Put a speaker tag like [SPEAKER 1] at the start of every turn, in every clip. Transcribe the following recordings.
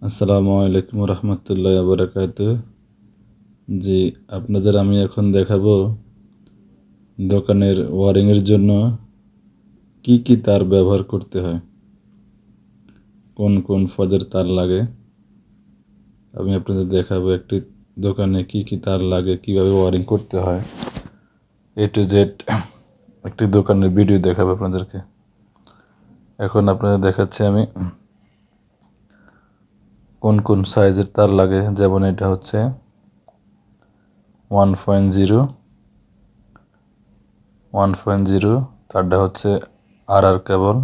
[SPEAKER 1] আসসালামু আলাইকুম রহমতুল্লাহ বারাকাত। জি, আপনাদের আমি এখন দেখাবো দোকানের ওয়ারিংয়ের জন্য কি কি তার ব্যবহার করতে হয়, কোন কোন ফজের তার লাগে। আমি আপনাদের দেখাবো একটি দোকানে কি কি তার লাগে, কিভাবে ওয়ারিং করতে হয়, A to Z একটি দোকানের ভিডিও দেখাবো আপনাদেরকে। এখন আপনাদের দেখাচ্ছি আমি কোন কোন সাইজের তার লাগে। যেমন এটা হচ্ছে 1.0 1.0, তারটা হচ্ছে কেবল,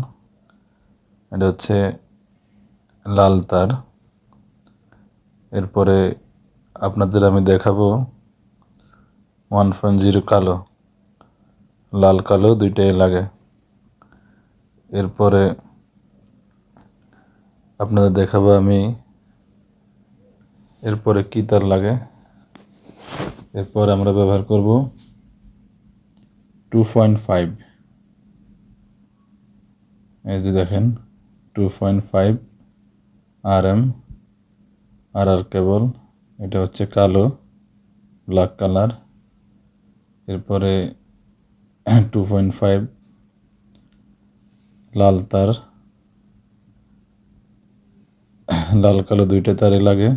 [SPEAKER 1] এটা হচ্ছে লাল তার। এরপরে আপনাদের আমি দেখাবো 1.0 কালো, লাল কালো দুইটাই লাগে। এরপরে আপনাদের দেখাবো আমি এরপরে কি তার লাগে। এরপর আমরা ব্যবহার করব 2.5, এই যে দেখেন 2.5 RM কেবল, এটা হচ্ছে কালো, ব্ল্যাক কালার। এরপরে 2.5 লাল তার, লাল কালো দুইটা তারই লাগে।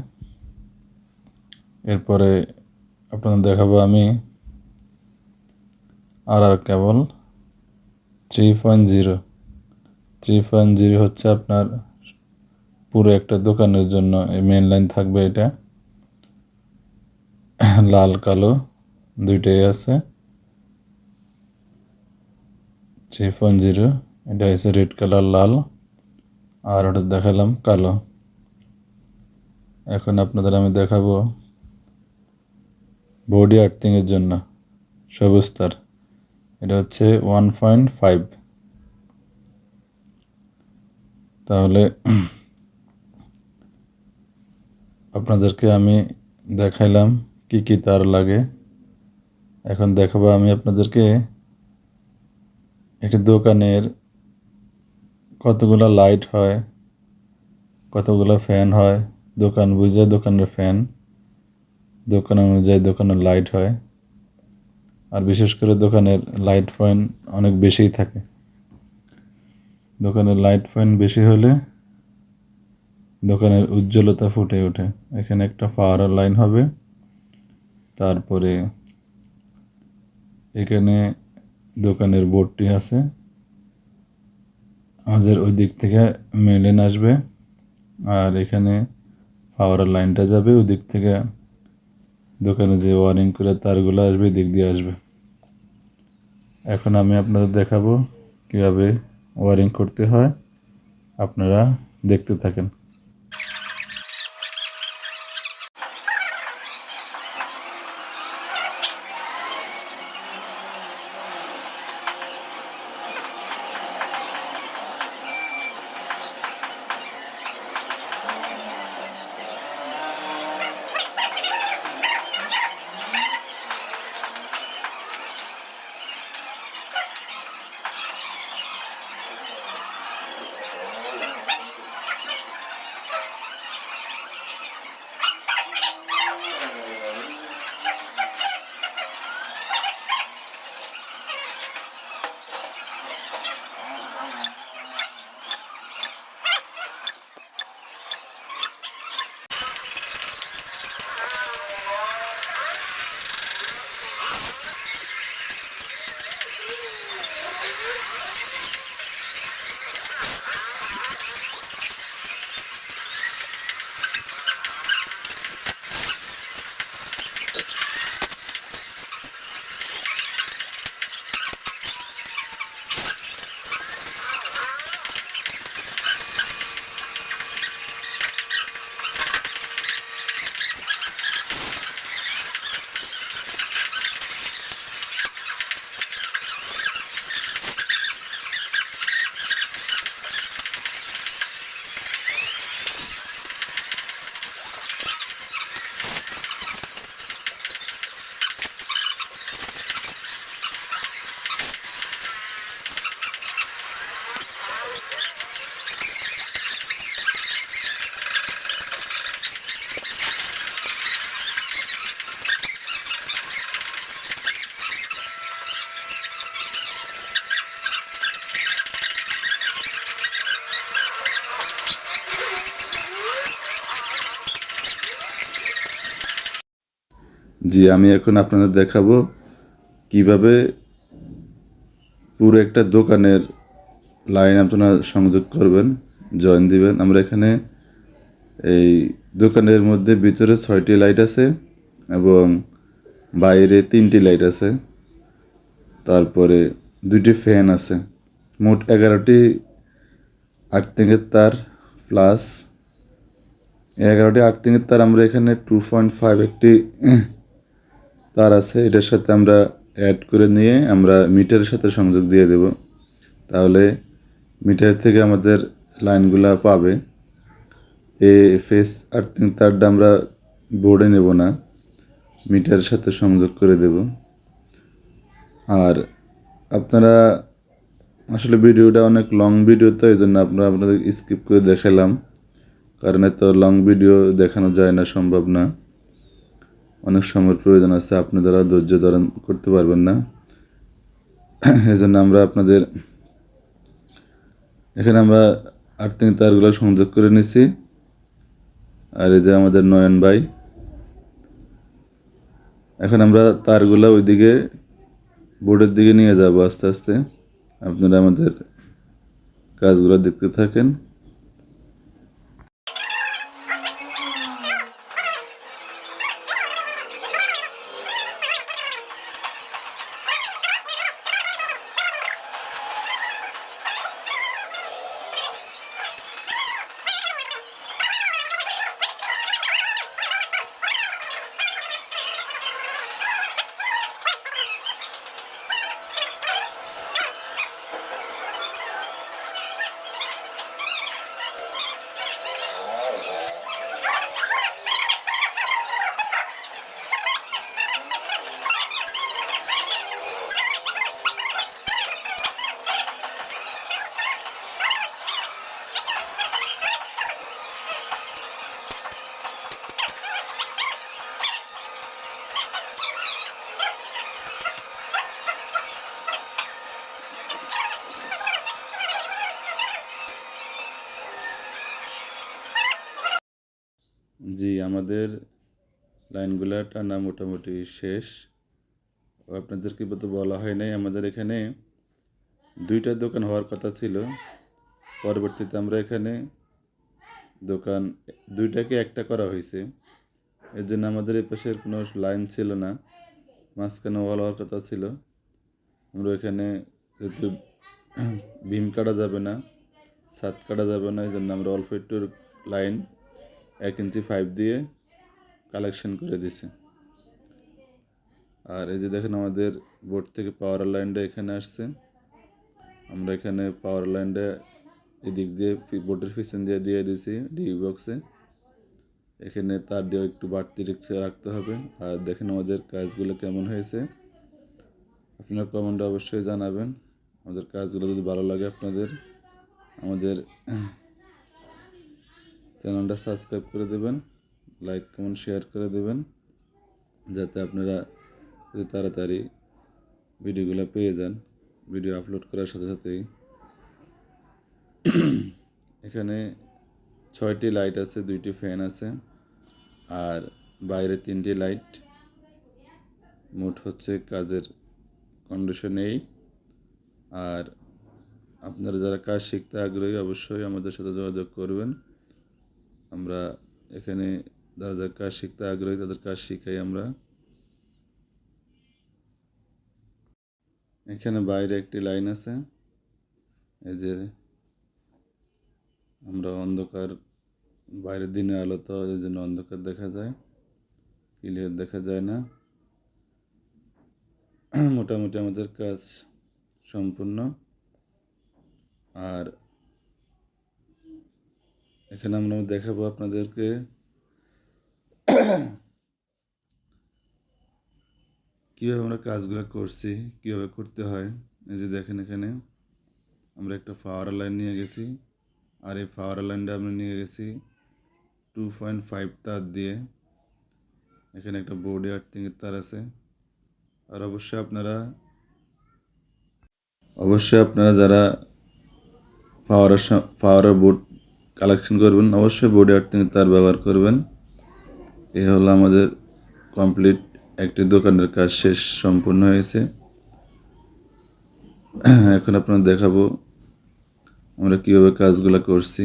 [SPEAKER 1] এরপরে আপনাদের দেখাবো আমি কেবল 3.0 হচ্ছে আপনার পুরো একটা দোকানের জন্য এই মেন লাইন থাকবে। এটা লাল কালো দুইটাই আছে। 3.0 এটা হচ্ছে রেড কালার লাল, আর ওটা দেখালাম কালো। এখন আপনাদের আমি দেখাবো বডি আর্থিংয়ের জন্য সবুজ তার, এটা হচ্ছে 1.5। তাহলে আপনাদেরকে আমি দেখাইলাম কি কি তার লাগে। এখন দেখাবো আমি আপনাদেরকে একটি দোকানের কতগুলো লাইট হয়, কতগুলো ফ্যান হয়। দোকান বুঝে দোকানের ফ্যান, দোকান অনুযায়ী দোকানের লাইট হয়। আর বিশেষ করে দোকানের লাইট ফ্যান অনেক বেশিই থাকে। দোকানের লাইট ফ্যান বেশি হলে দোকানের উজ্জ্বলতা ফুটে ওঠে। এখানে একটা পাওয়ার লাইন হবে, তারপরে এখানে দোকানের বোর্ডটি আছে, আমাদের ওই দিক থেকে মেলেন আসবে, আর এখানে পাওয়ার লাইনটা যাবে ওই দিক থেকে। দোকানে যে ওয়ারিং করে তারগুলো আসবে দিক দিয়ে আসবে। এখন আমি আপনাদের দেখাবো কীভাবে ওয়ারিং করতে হয়, আপনারা দেখতে থাকেন। জি, আমি এখন আপনাদের দেখাবো কিভাবে পুরো একটা দোকানের লাইন আপনারা সংযোগ করবেন, জয়েন দিবেন। আমরা এখানে এই দোকানের মধ্যে ভিতরে 6টি লাইট আছে এবং বাইরে 3টি লাইট আছে, তারপরে 2টি ফ্যান আছে, মোট 11টি আর্থিংয়ের তার প্লাস 11টি আর্থিংয়ের তার আমরা এখানে 2.5 একটি তার আছে, এটার সাথে আমরা অ্যাড করে নিয়ে আমরা মিটারের সাথে সংযোগ দিয়ে দেব। তাহলে মিটার থেকে আমাদের লাইনগুলা পাবে। ফেস আর্থিং তারটা আমরা বোর্ডে নেব না, মিটারের সাথে সংযোগ করে দেব। আর আপনারা আসলে ভিডিওটা অনেক লং ভিডিও, তো এই জন্য আপনাদের স্কিপ করে দেখালাম, কারণ এত লং ভিডিও দেখানো যায় না, সম্ভব না, অনেক সময়ের প্রয়োজন আছে, আপনারা ধৈর্য ধারণ করতে পারবেন না। এই জন্য আমরা আপনাদের এখানে আমরা আর্থিং তারগুলো সংযোগ করে নিছি। আর এই যে আমাদের নয়ন ভাই, এখন আমরা তারগুলো ওইদিকে বোর্ডের দিকে নিয়ে যাব আস্তে আস্তে। আপনারা আমাদের কাজগুলো দেখতে থাকেন। জি, আমাদের লাইনগুলা টানা মোটামুটি শেষ। আপনাদেরকে তো বলা হয় নাই, আমাদের এখানে 2টা দোকান হওয়ার কথা ছিল। পরবর্তীতে আমরা এখানে দোকান 2টাকে একটা করা হয়েছে। এর জন্য আমাদের এই পাশের কোনো লাইন ছিল না, মাঝখানে ওয়াল হওয়ার কথা ছিল। আমরা এখানে যেহেতু বিম কাটা যাবে না, ছাদ কাটা যাবে না, এই জন্য আমরা অল্প একটু লাইন 1 ইঞ্চি পাইপ দিয়ে কালেকশন করে দিছি। আর এই যে দেখেন আমাদের বোর্ড থেকে পাওয়ার লাইনটা এখানে আসছে। আমরা এখানে পাওয়ার লাইনটা এদিক দিয়ে বোর্ডের পিছন দিয়ে দিয়েছি ডিবি বক্সে। এখানে তার দিয়ে একটু বাড়তি রাখতে হবে। আর দেখেন আমাদের কাজগুলো কেমন হয়েছে, আপনারা কমেন্টে অবশ্যই জানাবেন। আমাদের কাজগুলো যদি ভালো লাগে আপনাদের, আমাদের চ্যানেলটা সাবস্ক্রাইব করে দেবেন, লাইক কমেন্ট শেয়ার করে দেবেন, যাতে আপনারা তাড়াতাড়ি ভিডিওগুলো পেয়ে যান ভিডিও আপলোড করার সাথে সাথেই। এখানে 6টি লাইট আছে, 2টি ফ্যান আছে, আর বাইরে 3টি লাইট। মোট হচ্ছে কাজের কন্ডিশন এই। আর আপনারা যারা কাজ শিখতে আগ্রহী অবশ্যই আমাদের সাথে যোগাযোগ করবেন। আমরা এখানে যারা কাজ শিখতে আগ্রহী তাদের কাজ শিখাই আমরা। এখানে বাইরে একটি লাইন আছে, এই যে আমরা অন্ধকার, বাইরের দিনের আলো তো এই জন্য অন্ধকার দেখা যায়, ক্লিয়ার দেখা যায় না। মোটামুটি আমাদের কাজ সম্পূর্ণ। আর এখানে আমরা দেখাবো আপনাদেরকে কীভাবে আমরা কাজগুলো করছি, কীভাবে করতে হয়। এই যে দেখেন এখানে আমরা একটা পাওয়ার লাইন নিয়ে গেছি, আর এই পাওয়ার লাইনটা আমরা নিয়ে গেছি 2.5 তার দিয়ে। এখানে একটা বোর্ডে আর্থিংয়ের তার আছে। আর অবশ্যই আপনারা যারা পাওয়ারের বোর্ড কালেকশন করবেন অবশ্যই বোর্ডে আর্থিংয়ের তার ব্যবহার করবেন। এই হলো আমাদের কমপ্লিট একটি দোকানের কাজ শেষ সম্পূর্ণ হয়েছে। এখন আপনাদের দেখাবো আমরা কীভাবে কাজগুলো করছি।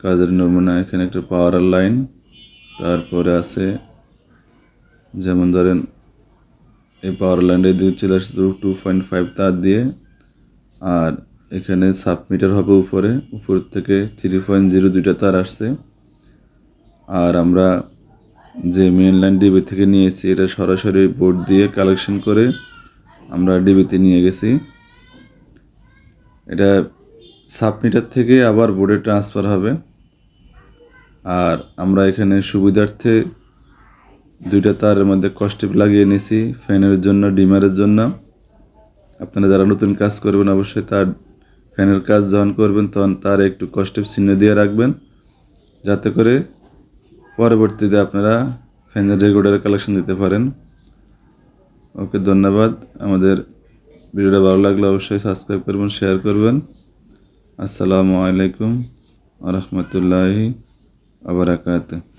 [SPEAKER 1] কাজের নমুনা এখানে একটা পাওয়ার লাইন, তারপরে আছে যেমন ধরেন এই পাওয়ার লাইনটা দিয়ে চলে আসছে 2.5 তার দিয়ে, আর এখানে সাবমিটার হবে উপর থেকে 3.0 দুইটা তার আসছে। আর আমরা যে মেন লাইন ডিবি থেকে নিয়েছি এটা সরাসরি বোর্ড দিয়ে কালেকশন করে আমরা ডিবিতে নিয়ে গেছি। এটা সাবমিটার থেকে আবার বোর্ডে ট্রান্সফার হবে। আর আমরা এখানে সুবিধার্থে দুইটা তারের মধ্যে কস্টেপ লাগিয়ে নিছি ফ্যানের জন্য, ডিমারের জন্য। আপনারা যারা নতুন কাজ করবেন অবশ্যই তার ফ্যানের কাজ যখন করবেন তখন তার একটু কস্টেপ চিহ্ন দিয়ে রাখবেন, যাতে করে পরবর্তীতে আপনারা ফ্যানের রেগুলেটর কালেকশন দিতে পারেন। ওকে, ধন্যবাদ। আমাদের ভিডিওটা ভালো লাগলে অবশ্যই সাবস্ক্রাইব করবেন, শেয়ার করবেন। আসসালামু আলাইকুম ওয়া রাহমাতুল্লাহি ওয়া বারাকাতুহু।